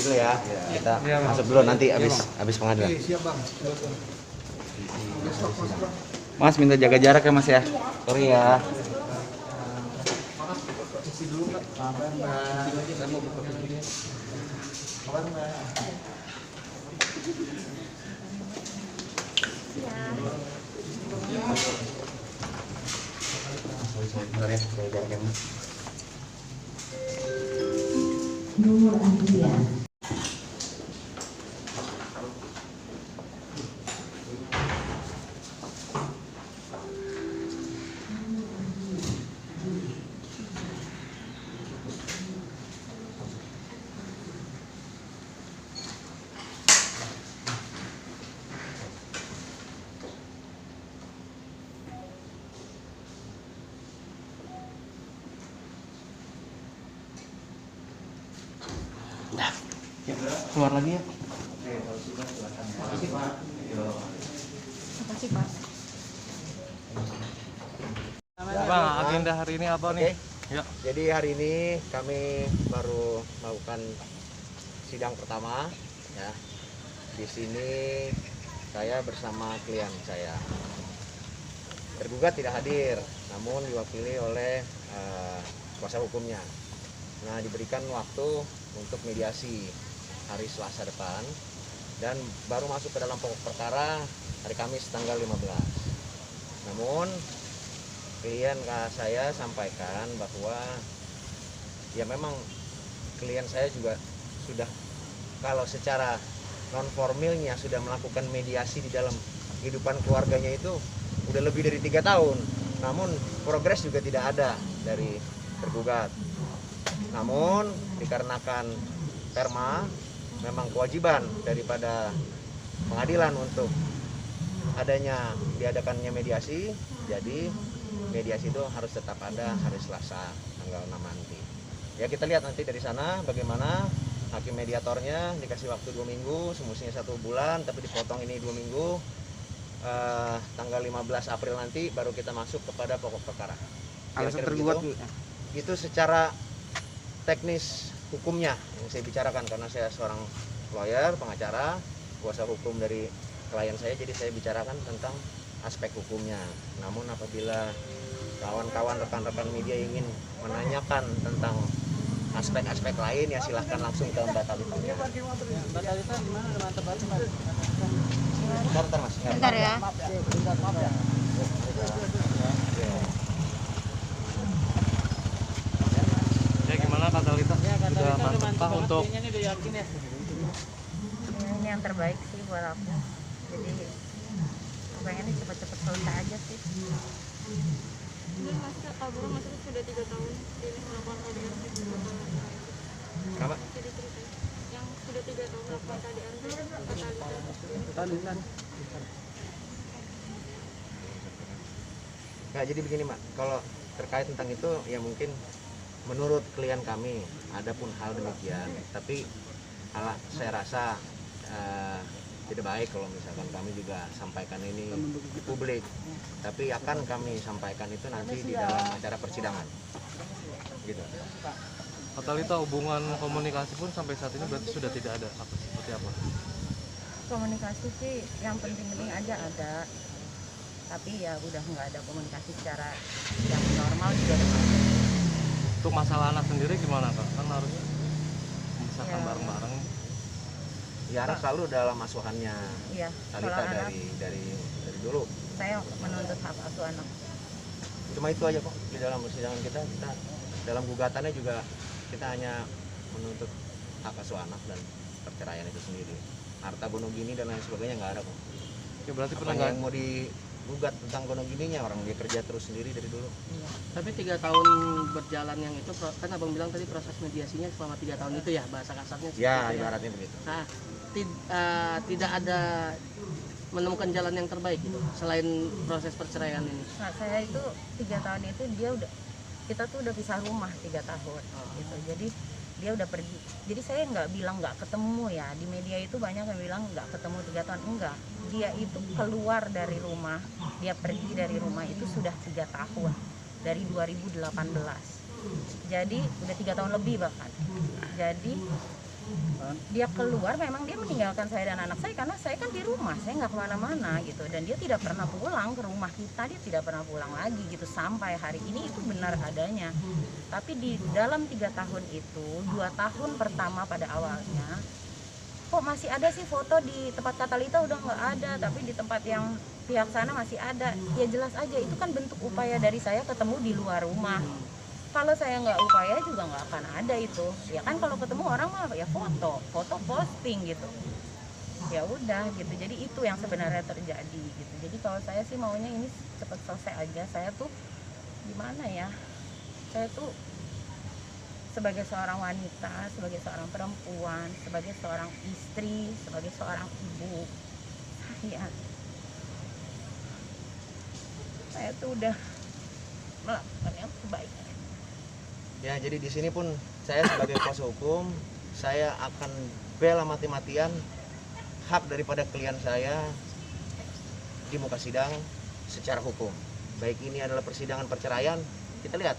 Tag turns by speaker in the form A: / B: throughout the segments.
A: dulu ya. Kita masuk dulu nanti habis pengadilan.
B: Siap bang.
C: Mas minta jaga jarak ya Mas ya.
A: Sorry ya.
B: Isi dulu mbak. Kabar mbak. Saya mau buka video. Kabar mbak.
A: Bentar ya, saya jaga.
D: Nomor antrian
C: Keluar lagi ya.
D: Makasih Pak.
C: Bang, agenda hari ini apa nih? Ya.
A: Jadi hari ini kami baru melakukan sidang pertama ya. Di sini saya bersama klien saya. Tergugat tidak hadir, namun diwakili oleh kuasa hukumnya. Nah, diberikan waktu untuk mediasi hari Selasa depan dan baru masuk ke dalam pokok perkara hari Kamis tanggal 15. Namun klien saya sampaikan bahwa ya memang klien saya juga sudah, kalau secara non formilnya sudah melakukan mediasi di dalam kehidupan keluarganya itu udah lebih dari 3 tahun, namun progres juga tidak ada dari tergugat. Namun dikarenakan perma memang kewajiban daripada pengadilan untuk diadakannya mediasi, jadi mediasi itu harus tetap ada hari Selasa tanggal 6 nanti. Ya kita lihat nanti dari sana bagaimana hakim mediatornya dikasih waktu 2 minggu, semestinya 1 bulan, tapi dipotong ini 2 minggu. Tanggal 15 April nanti baru kita masuk kepada pokok perkara.
C: Alasan tergugat
A: itu secara teknis hukumnya yang saya bicarakan, karena saya seorang lawyer, pengacara, kuasa hukum dari klien saya, jadi saya bicarakan tentang aspek hukumnya. Namun apabila kawan-kawan rekan-rekan media ingin menanyakan tentang aspek-aspek lain ya silahkan langsung ke Mbak Talita.
B: Mbak Talita gimana dengan terbaru Mbak?
A: Bentar Mas.
D: Bentar ya.
B: Maaf ya.
C: Ya gimana Kak Talita? Sudah mantap Pak untuk
B: ini udah yakin ya?
D: Ini yang terbaik sih buat aku. Jadi pengennya cepet-cepet selesai aja sih.
E: Ini masih kabarnya masih sudah 3 tahun ini melakukan KDRT.
A: Kenapa?
E: Jadi ceritanya yang sudah 3 tahun melakukan KDRT
B: Talitan.
A: Nah, jadi begini Mak, kalau terkait tentang itu ya mungkin menurut klien kami adapun hal demikian, tapi saya rasa tidak baik kalau misalkan kami juga sampaikan ini di publik, tapi akan kami sampaikan itu nanti di dalam acara persidangan gitu.
C: Kak Talita, hubungan komunikasi pun sampai saat ini berarti sudah tidak ada, seperti apa?
D: Komunikasi sih yang penting-penting aja ada. Tapi ya udah nggak ada komunikasi secara yang normal juga ada.
C: Untuk masalah anak sendiri gimana Kak? Kan harusnya misalkan
D: Ya.
C: bareng-bareng.
A: Ya anak selalu dalam asuhannya
D: Iya,
A: Talita
D: kalau anak
A: dari dulu.
D: saya menuntut hak asuh anak.
A: Cuma itu aja kok di dalam persidangan kita dalam gugatannya juga kita hanya menuntut hak asuh anak dan perceraian itu sendiri. Harta gono gini dan lain sebagainya nggak ada kok.
C: Ya berarti
A: Apanya
C: penegak
A: yang mau digugat tentang gono gininya, orang dia kerja terus sendiri dari dulu.
D: Iya.
F: Tapi 3 tahun berjalan yang itu kan abang bilang tadi proses mediasinya selama 3 tahun itu ya bahasa kasarnya seperti
A: Ya
F: itu ya.
A: ibaratnya begitu.
F: Nah, tidak ada menemukan jalan yang terbaik gitu selain proses perceraian ini.
D: Nah, saya itu 3 tahun itu kita tuh udah pisah rumah 3 tahun gitu. Jadi dia udah pergi. Jadi saya nggak bilang nggak ketemu ya, di media itu banyak yang bilang nggak ketemu 3 tahun, enggak. Dia itu keluar dari rumah, dia pergi dari rumah itu sudah 3 tahun dari 2018. Jadi udah 3 tahun lebih bahkan. Jadi Dia keluar, memang dia meninggalkan saya dan anak saya karena saya kan di rumah, saya nggak kemana-mana gitu, dan dia tidak pernah pulang ke rumah kita, dia tidak pernah pulang lagi gitu sampai hari ini. Itu benar adanya. Tapi di dalam 3 tahun itu, 2 tahun pertama pada awalnya kok masih ada sih foto di tempat Katalita udah nggak ada, tapi di tempat yang pihak sana masih ada. Ya jelas aja itu kan bentuk upaya dari saya ketemu di luar rumah. Kalau saya nggak upaya juga nggak akan ada itu. Ya kan kalau ketemu orang mah ya foto posting gitu. Ya udah gitu. Jadi itu yang sebenarnya terjadi gitu. Jadi kalau saya sih maunya ini cepat selesai aja. Saya tuh gimana ya? Saya tuh sebagai seorang wanita, sebagai seorang perempuan, sebagai seorang istri, sebagai seorang ibu, saya tuh udah melakukan yang terbaik.
A: Ya, jadi di sini pun saya sebagai kuasa hukum, saya akan bela mati-matian hak daripada klien saya di muka sidang secara hukum. Baik ini adalah persidangan perceraian, kita lihat,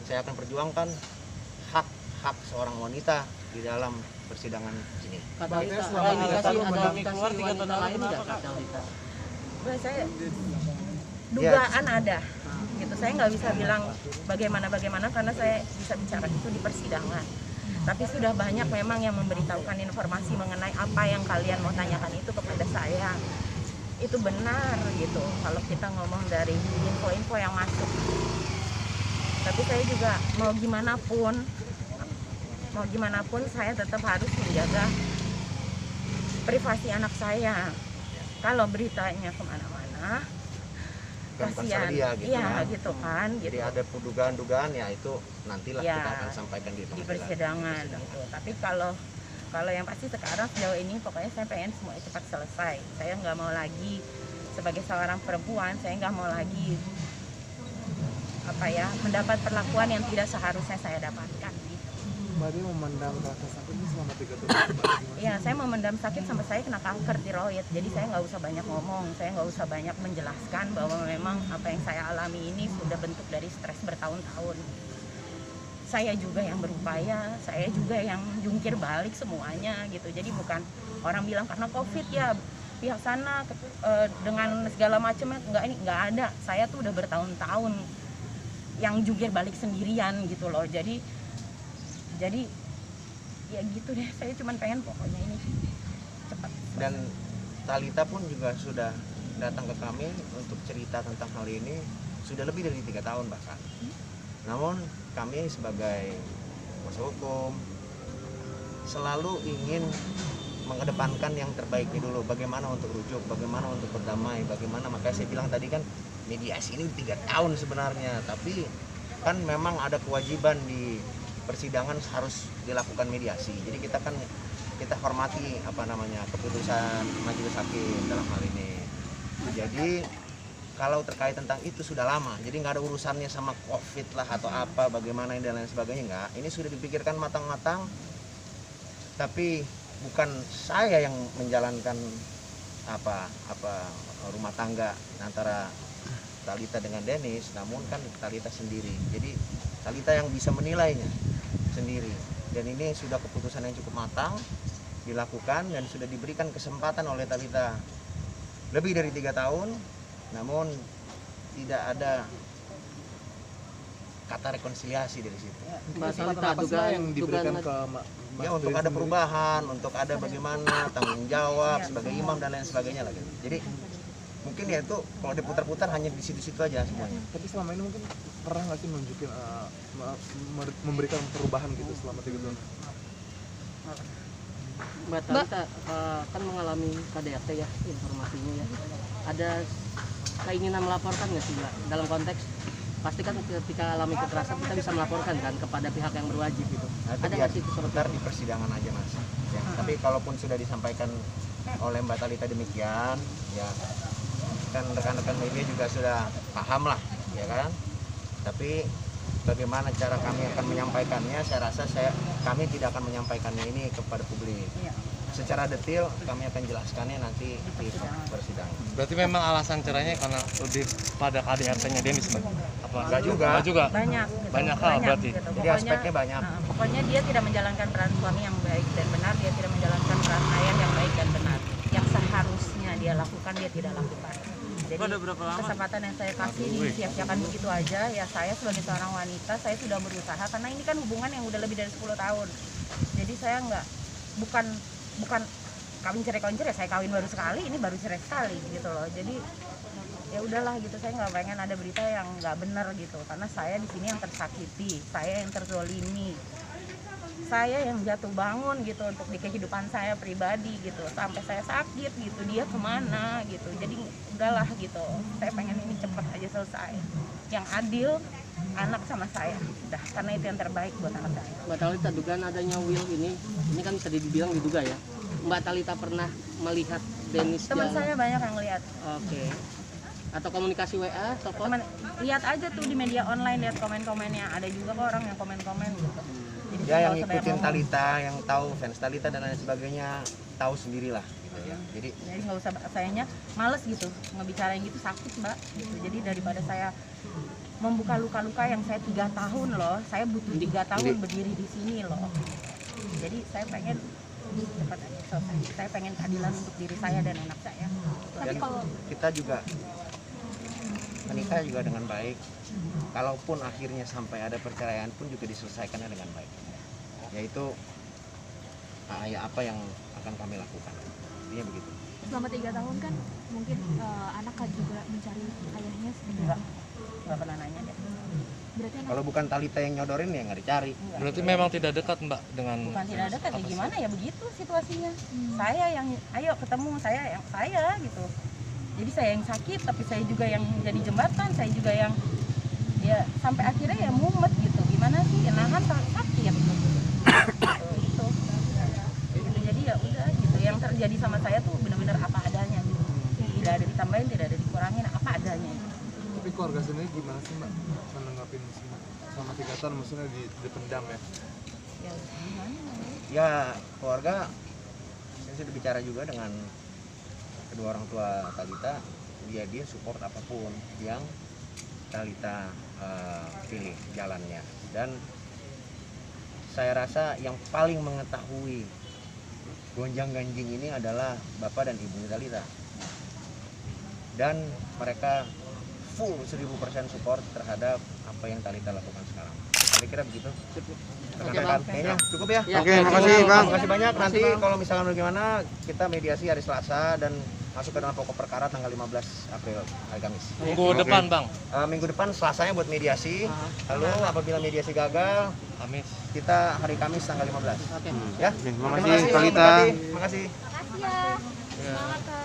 A: saya akan perjuangkan hak seorang wanita di dalam persidangan ini.
F: Katalita,
B: selama
F: ada indikasi
B: tahun
F: ada
B: mendampingi
F: indikasi
C: keluar 3 tahun
F: wanita lain
C: kenapa,
F: nggak
C: Kak?
F: Katalita?
D: Saya dugaan ada gitu. Saya nggak bisa bilang bagaimana karena saya bisa bicara itu di persidangan. Tapi sudah banyak memang yang memberitahukan informasi mengenai apa yang kalian mau tanyakan itu kepada saya. Itu benar gitu kalau kita ngomong dari info-info yang masuk. Tapi saya juga mau gimana pun saya tetap harus menjaga privasi anak saya. Kalau beritanya kemana-mana,
A: Bukan
D: kasihan,
A: salah dia gitu
D: iya
A: ya.
D: gitu kan.
A: Jadi
D: Gitu.
A: ada dugaan-dugaan ya itu nantilah
D: Ya,
A: kita akan sampaikan di
D: Di
A: pengadilan.
D: persidangan gitu. Tapi kalau yang pasti sekarang sejauh ini pokoknya saya pengen semua cepat selesai. Saya nggak mau lagi sebagai seorang perempuan, saya nggak mau lagi mendapat perlakuan yang tidak seharusnya saya dapatkan.
B: Mbak dia memendam rasa sakit ini selama 3 tahun.
D: Iya, saya memendam sakit sampai saya kena kanker tiroid. Jadi saya nggak usah banyak ngomong, saya nggak usah banyak menjelaskan bahwa memang apa yang saya alami ini sudah bentuk dari stres bertahun-tahun. Saya juga yang berupaya, saya juga yang jungkir balik semuanya gitu. Jadi bukan orang bilang karena COVID ya pihak sana dengan segala macamnya nggak ada. Saya tuh udah bertahun-tahun yang jungkir balik sendirian gitu loh. Jadi ya gitu deh, saya cuma pengen pokoknya ini cepat.
A: Dan Talita pun juga sudah datang ke kami untuk cerita tentang hal ini sudah lebih dari 3 tahun bahkan. Namun kami sebagai kuasa hukum selalu ingin mengedepankan yang terbaiknya dulu. Bagaimana untuk rujuk, bagaimana untuk berdamai, bagaimana, makanya saya bilang tadi kan mediasi ini 3 tahun sebenarnya, tapi kan memang ada kewajiban di persidangan harus dilakukan mediasi. Jadi kita hormati keputusan majelis hakim dalam hal ini. Jadi kalau terkait tentang itu sudah lama, jadi nggak ada urusannya sama COVID lah atau apa, bagaimana dan lain sebagainya, nggak. Ini sudah dipikirkan matang-matang, tapi bukan saya yang menjalankan rumah tangga antara Talita dengan Dennis, namun kan Talita sendiri. Jadi Talita yang bisa menilainya sendiri. Dan ini sudah keputusan yang cukup matang dilakukan dan sudah diberikan kesempatan oleh Talita lebih dari 3 tahun, namun tidak ada kata rekonsiliasi dari situ.
F: Mbak Talita
B: Apa sih yang diberikan ke
A: Ya untuk ada perubahan, untuk ada bagaimana tanggung jawab sebagai imam dan lain sebagainya lah gitu. Jadi mungkin ya itu kalau diputar-putar hanya di situ-situ aja semuanya.
B: Tapi selama ini mungkin pernah nggak sih nunjukin memberikan perubahan gitu selama 3 tahun?
F: Mbak Talita kan mengalami KDRT ya informasinya ya. Ada keinginan melaporkan nggak sih Mbak? Dalam konteks pasti kan ketika alami kekerasan kita bisa melaporkan kan kepada pihak yang berwajib gitu.
A: Nah, itu
F: Ada
A: biar
F: nggak sih itu
A: sebentar di persidangan aja mas. Ya, tapi kalaupun sudah disampaikan oleh Mbak Talita demikian, ya kan rekan-rekan media juga sudah paham lah, ya kan. Tapi bagaimana cara kami akan menyampaikannya, saya rasa kami tidak akan menyampaikannya ini kepada publik.
D: Iya.
A: secara detail kami akan jelaskannya nanti di persidangan.
C: Berarti memang alasan cerainya karena lebih pada KDRT-nya Dennis, Mbak? Apa?
A: Enggak juga.
C: Enggak juga.
D: Banyak gitu.
C: Banyak hal berarti.
D: gitu.
A: Jadi aspeknya banyak.
D: Pokoknya dia tidak menjalankan peran suami yang baik dan benar, dia tidak menjalankan peran ayah yang baik dan benar. Yang seharusnya dia lakukan dia tidak lakukan. Jadi kesempatan yang saya kasih disia-siakan begitu aja. Ya saya sebagai seorang wanita saya sudah berusaha karena ini kan hubungan yang udah lebih dari 10 tahun. Jadi saya bukan kawin cerai ya, saya kawin baru sekali, ini baru cerai sekali gitu loh. Jadi ya udahlah gitu, saya nggak pengen ada berita yang nggak benar gitu, karena saya di sini yang tersakiti, saya yang terzolimi, saya yang jatuh bangun gitu untuk di kehidupan saya pribadi gitu, sampai saya sakit gitu, dia kemana gitu. Jadi udahlah gitu, saya pengen ini cepat aja selesai, yang adil anak sama saya udah, karena itu yang terbaik buat anak saya.
F: Mbak Talita, dugaan adanya will ini kan bisa dibilang diduga ya. Mbak Talita pernah melihat Dennis
D: Teman
F: jalan?
D: saya banyak yang lihat.
F: Oke. Atau komunikasi WA, telepon?
D: Lihat aja tuh di media online, lihat komen-komennya, ada juga kok orang yang komen-komen gitu. Jadi
A: Ya yang
D: nggak usah banyak
A: ngikutin
D: ngomong.
A: Talita, yang tahu fans Talita dan lain sebagainya tahu sendirilah gitu ya. Jadi
D: Nggak usah, sayanya males gitu ngebicarain gitu, sakit mbak gitu. Jadi daripada saya membuka luka-luka yang saya 3 tahun loh, saya butuh 3 tahun berdiri di sini loh. Jadi saya pengen cepat aja selesai. Saya pengen keadilan untuk diri saya dan anak saya.
A: dan kita juga menikah juga dengan baik. Kalaupun akhirnya sampai ada perceraian pun juga diselesaikannya dengan baik. Yaitu ya apa yang akan kami lakukan. Intinya begitu.
E: Selama 3 tahun kan mungkin anak kan juga mencari ayahnya sebenarnya.
D: Nggak pernah nanya deh.
E: Berarti anak
A: Kalau bukan Talita yang nyodorin ya nggak dicari.
C: Berarti memang tidak dekat, Mbak, dengan
D: Bukan tidak dekat ya,
C: apa sih?
D: gimana ya begitu situasinya. Saya yang ayo ketemu, saya gitu. Jadi saya yang sakit, tapi saya juga yang jadi jembatan, saya juga yang ya sampai akhirnya ya mumet gitu. Gimana sih, ya nahan sakit gitu. Gitu. Jadi ya udah gitu. Yang terjadi sama saya tuh benar-benar apa adanya gitu. Tidak ada ditambahin, tidak ada dikurangin, apa adanya gitu.
B: Tapi keluarga sendiri gimana sih Mbak menanggapin sama 3 tahun maksudnya dipendam ya?
D: Ya gimana?
A: Ya keluarga saya sudah bicara juga dengan kedua orang tua Talita, dia support apapun yang Talita pilih jalannya. Dan saya rasa yang paling mengetahui gonjang-ganjing ini adalah bapak dan ibunya Talita, dan mereka full 1000% support terhadap apa yang Talita lakukan sekarang. Kira-kira begitu. Rekan-rekan, kayaknya cukup ya.
F: Ya.
A: Oke, makasih Bang. Makasih banyak. Nanti kalau misalkan bagaimana, kita mediasi hari Selasa dan masuk ke dalam pokok perkara tanggal 15 April, hari Kamis.
C: Minggu depan, Bang.
A: Minggu depan Selasanya buat mediasi. Lalu apabila mediasi gagal,
C: Kamis.
A: kita hari Kamis tanggal 15.
F: Oke.
A: Ya.
G: Terima
A: Terima
G: kasih
A: Bang
G: Talita.
A: Bupati. Terima kasih.
E: makasih ya. Semangat Kak.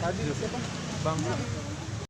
B: Tadi siapa? Bang